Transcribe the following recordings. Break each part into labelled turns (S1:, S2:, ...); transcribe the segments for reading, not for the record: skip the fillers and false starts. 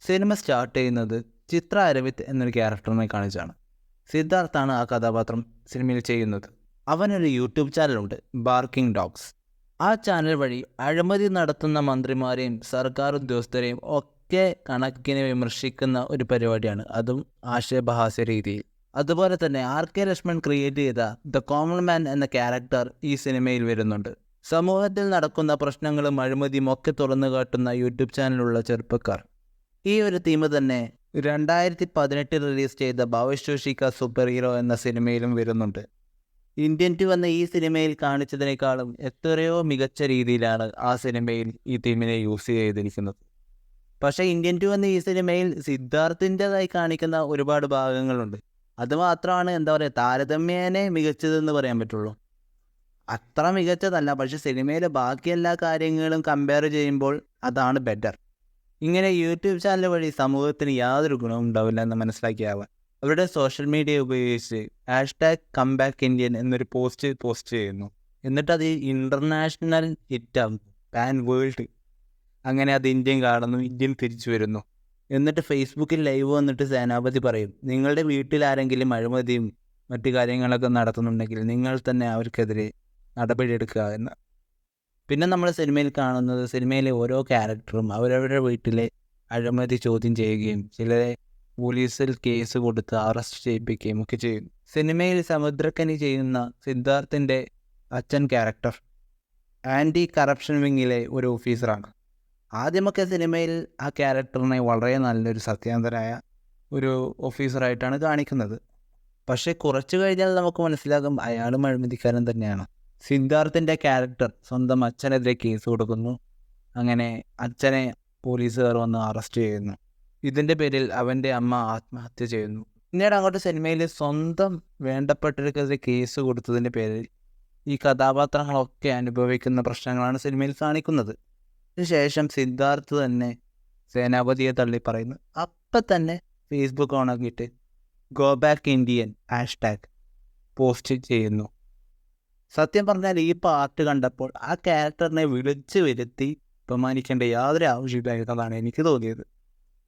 S1: Cinema start ചെയ്യുന്നത് ചിത്ര അരവിന്ദ് എന്നൊരു ക്യാരക്ടറിനെ കാണിച്ചാണ്. സിദ്ധാർത്ഥാണ് ആ കഥാപാത്രം സിനിമയിൽ ചെയ്യുന്നത്. അവനൊരു യൂട്യൂബ് ചാനലുണ്ട്, ബാർക്കിംഗ് ഡോഗ്സ്. ആ ചാനൽ വഴി അഴിമതി നടത്തുന്ന മന്ത്രിമാരെയും സർക്കാർ ഉദ്യോഗസ്ഥരെയും ഒക്കെ കണക്കിന് വിമർശിക്കുന്ന ഒരു പരിപാടിയാണ്, അതും ആക്ഷേപഹാസ്യ രീതിയിൽ. അതുപോലെ തന്നെ RK ലക്ഷ്മൺ ക്രിയേറ്റ് ചെയ്ത ദ കോമൺ മാൻ എന്ന ക്യാരക്ടർ ഈ സിനിമയിൽ വരുന്നുണ്ട്. സമൂഹത്തിൽ നടക്കുന്ന പ്രശ്നങ്ങളും അഴിമതിയും ഒക്കെ തുറന്നു കാട്ടുന്ന യൂട്യൂബ് ചാനലുള്ള ചെറുപ്പക്കാർ. ഈ ഒരു തീം തന്നെ 2018 റിലീസ് ചെയ്ത ഭവേഷ് ജോഷി കാ സൂപ്പർ ഹീറോ എന്ന സിനിമയിലും വരുന്നുണ്ട്. ഇന്ത്യൻ 2 എന്ന ഈ സിനിമയിൽ കാണിച്ചതിനേക്കാളും എത്രയോ മികച്ച രീതിയിലാണ് ആ സിനിമയിൽ ഈ തീമിനെ യൂസ് ചെയ്തിരിക്കുന്നത്. പക്ഷേ ഇന്ത്യൻ 2 എന്ന ഈ സിനിമയിൽ സിദ്ധാർത്ഥിൻ്റെതായി കാണിക്കുന്ന ഒരുപാട് ഭാഗങ്ങളുണ്ട്. അതുമാത്രമാണ് താരതമ്യേന മികച്ചതെന്ന് പറയാൻ പറ്റുള്ളൂ. അത്ര മികച്ചതല്ല, പക്ഷെ സിനിമയിലെ ബാക്കി എല്ലാ കാര്യങ്ങളും കമ്പയർ ചെയ്യുമ്പോൾ അതാണ് ബെറ്റർ. ഇങ്ങനെ യൂട്യൂബ് ചാനൽ വഴി സമൂഹത്തിന് യാതൊരു ഗുണവും ഉണ്ടാവില്ല എന്ന് മനസ്സിലാക്കിയാവാൻ അവരുടെ സോഷ്യൽ മീഡിയ ഉപയോഗിച്ച് #comebackIndian എന്നൊരു പോസ്റ്റ് ചെയ്യുന്നു. എന്നിട്ട് അത് ഇൻ്റർനാഷണൽ ഹിറ്റാകും, പാൻ വേൾഡ്. അങ്ങനെ അത് ഇന്ത്യൻ കാണുന്നു, ഇന്ത്യൻ തിരിച്ചു വരുന്നു. എന്നിട്ട് ഫേസ്ബുക്കിൽ ലൈവ് വന്നിട്ട് സേനാപതി പറയും, നിങ്ങളുടെ വീട്ടിൽ ആരെങ്കിലും അഴിമതിയും മറ്റു കാര്യങ്ങളൊക്കെ നടത്തുന്നുണ്ടെങ്കിൽ നിങ്ങൾ തന്നെ അവർക്കെതിരെ നടപടിയെടുക്കുക എന്ന്. പിന്നെ നമ്മൾ സിനിമയിൽ കാണുന്നത്, സിനിമയിലെ ഓരോ ക്യാരക്ടറും അവരവരുടെ വീട്ടിലെ അഴിമതി ചോദ്യം ചെയ്യുകയും ചിലരെ പോലീസിൽ കേസ് കൊടുത്ത് അറസ്റ്റ് ചെയ്യിപ്പിക്കുകയും ഒക്കെ ചെയ്യുന്നു. സിനിമയിൽ സമുദ്രക്കനി ചെയ്യുന്ന സിദ്ധാർത്ഥിൻ്റെ അച്ഛൻ ക്യാരക്ടർ ആൻറ്റി കറപ്ഷൻ വിങ്ങിലെ ഒരു ഓഫീസറാണ്. ആദ്യമൊക്കെ സിനിമയിൽ ആ ക്യാരക്ടറിനെ വളരെ നല്ലൊരു സത്യാന്തരായ ഒരു ഓഫീസറായിട്ടാണ് കാണിക്കുന്നത്. പക്ഷേ കുറച്ച് കഴിഞ്ഞാൽ നമുക്ക് മനസ്സിലാകും അയാളും അഴിമതിക്കാരൻ തന്നെയാണ്. സിദ്ധാർത്ഥിൻ്റെ ക്യാരക്ടർ സ്വന്തം അച്ഛനെതിരെ കേസ് കൊടുക്കുന്നു. അങ്ങനെ അച്ഛനെ പോലീസുകാർ വന്ന് അറസ്റ്റ് ചെയ്യുന്നു. ഇതിൻ്റെ പേരിൽ അവൻ്റെ അമ്മ ആത്മഹത്യ ചെയ്യുന്നു. പിന്നീട് അങ്ങോട്ട് സിനിമയിൽ സ്വന്തം വേണ്ടപ്പെട്ടവർക്കെതിരെ കേസ് കൊടുത്തതിൻ്റെ പേരിൽ ഈ കഥാപാത്രങ്ങളൊക്കെ അനുഭവിക്കുന്ന പ്രശ്നങ്ങളാണ് സിനിമയിൽ കാണിക്കുന്നത്. അതിനുശേഷം സിദ്ധാർത്ഥ് തന്നെ സേനാപതിയെ തള്ളി പറയുന്നു. അപ്പം തന്നെ ഫേസ്ബുക്ക് ഓണാക്കിയിട്ട് #GoBackIndian പോസ്റ്റ് ചെയ്യുന്നു. സത്യം പറഞ്ഞാൽ ഈ പാർട്ട് കണ്ടപ്പോൾ ആ ക്യാരക്ടറിനെ വിളിച്ചു വരുത്തി ബഹുമാനിക്കേണ്ട യാതൊരു ആവശ്യമില്ലായിരുന്നതാണ് എനിക്ക് തോന്നിയത്.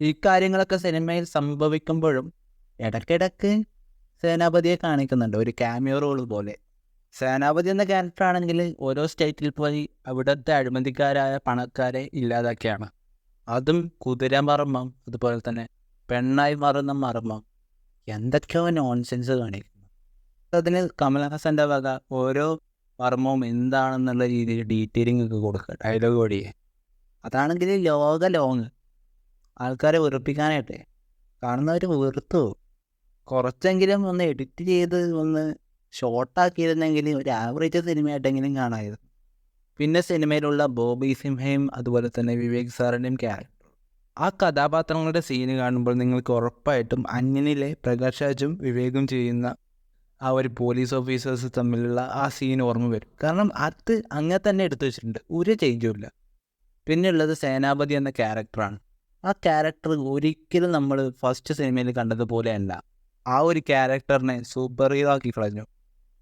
S1: ഈ കാര്യങ്ങളൊക്കെ സിനിമയിൽ സംഭവിക്കുമ്പോഴും ഇടയ്ക്കിടയ്ക്ക് സേനാപതിയെ കാണിക്കുന്നുണ്ട്, ഒരു ക്യാമിയോ റോൾ പോലെ. സേനാപതി എന്ന ക്യാരക്ടർ ആണെങ്കിൽ ഓരോ സ്റ്റേറ്റിൽ പോയി അവിടുത്തെ അഴിമതിക്കാരായ പണക്കാരെ ഇല്ലാതാക്കിയാണ്. അതും കുതിരമർമ്മം, അതുപോലെ തന്നെ പെണ്ണായി മാറുന്ന മർമ്മം, എന്തൊക്കെയോ നോൺസെൻസ് കാണിക്കുന്നു. അതിന് കമൽഹാസൻ്റെ വക ഓരോ മർമ്മവും എന്താണെന്നുള്ള രീതിയിൽ ഡീറ്റെയിലിംഗ് ഒക്കെ കൊടുക്കുക ഡയലോഗ് വഴിയെ. അതാണെങ്കിൽ ലോങ് ആൾക്കാരെ വെറുപ്പിക്കാനായിട്ടേ കാണുന്നവർ വെറുത്തു. കുറച്ചെങ്കിലും ഒന്ന് എഡിറ്റ് ചെയ്ത് ഒന്ന് ഷോർട്ടാക്കിയിരുന്നെങ്കിൽ ഒരു ആവറേജ് സിനിമയായിട്ടെങ്കിലും കാണാമായിരുന്നു. പിന്നെ സിനിമയിലുള്ള ബോബി സിംഹയും അതുപോലെ തന്നെ വിവേക് സാറിൻ്റെയും ക്യാരക്ടർ, ആ കഥാപാത്രങ്ങളുടെ സീന് കാണുമ്പോൾ നിങ്ങൾക്ക് ഉറപ്പായിട്ടും അന്യനിലെ പ്രകാശ് രാജും വിവേകും ചെയ്യുന്ന ആ ഒരു പോലീസ് ഓഫീസേഴ്സ് തമ്മിലുള്ള ആ സീൻ ഓർമ്മ വരും. കാരണം അത് അങ്ങനെ തന്നെ എടുത്തു വെച്ചിട്ടുണ്ട്, ഒരു ചേഞ്ചും ഇല്ല. പിന്നെ ഉള്ളത് സേനാപതി എന്ന ക്യാരക്ടറാണ്. ആ ക്യാരക്ടർ ഒരിക്കലും നമ്മൾ ഫസ്റ്റ് സിനിമയിൽ കണ്ടതുപോലെയല്ല. ആ ഒരു ക്യാരക്ടറിനെ സൂപ്പർ ഹീറോ ആക്കി കളഞ്ഞു.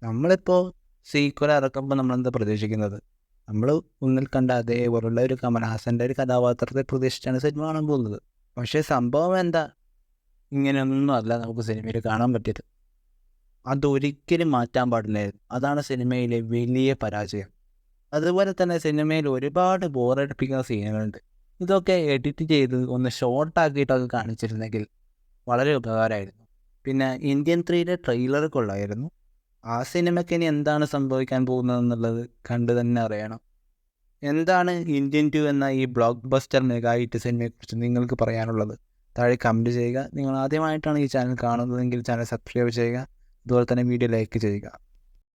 S1: നമ്മളിപ്പോൾ സീക്വൽ ഇറക്കുമ്പോൾ നമ്മളെന്താ പ്രതീക്ഷിക്കുന്നത്? നമ്മൾ മുന്നിൽ കണ്ട അതേപോലുള്ള ഒരു കമൽഹാസൻ്റെ ഒരു കഥാപാത്രത്തെ പ്രതീക്ഷിച്ചാണ് സിനിമ കാണാൻ പോകുന്നത്. പക്ഷേ സംഭവം എന്താ, ഇങ്ങനെയൊന്നും അല്ല നമുക്ക് സിനിമയിൽ കാണാൻ പറ്റിയത്. അതൊരിക്കലും മാറ്റാൻ പാടില്ലായിരുന്നു. അതാണ് സിനിമയിലെ വലിയ പരാജയം. അതുപോലെ തന്നെ സിനിമയിൽ ഒരുപാട് ബോറടിപ്പിക്കുന്ന സീനുകളുണ്ട്. ഇതൊക്കെ എഡിറ്റ് ചെയ്ത് ഒന്ന് ഷോർട്ടാക്കിയിട്ടൊക്കെ കാണിച്ചിരുന്നെങ്കിൽ വളരെ ഉപകാരമായിരുന്നു. പിന്നെ ഇന്ത്യൻ 3യുടെ ട്രെയിലർ കൊള്ളായിരുന്നു. ആ സിനിമയ്ക്ക് ഇനി എന്താണ് സംഭവിക്കാൻ പോകുന്നതെന്നുള്ളത് കണ്ടു തന്നെ അറിയണം. എന്താണ് ഇന്ത്യൻ 2 എന്ന ഈ ബ്ലോക്ക് ബസ്റ്റർ മെഗാ ഹിറ്റ് സിനിമയെക്കുറിച്ച് നിങ്ങൾക്ക് പറയാനുള്ളത്? താഴെ കമൻറ്റ് ചെയ്യുക. നിങ്ങൾ ആദ്യമായിട്ടാണ് ഈ ചാനൽ കാണുന്നതെങ്കിൽ ചാനൽ സബ്സ്ക്രൈബ് ചെയ്യുക. അതുപോലെ തന്നെ വീഡിയോ ലൈക്ക് ചെയ്യുക.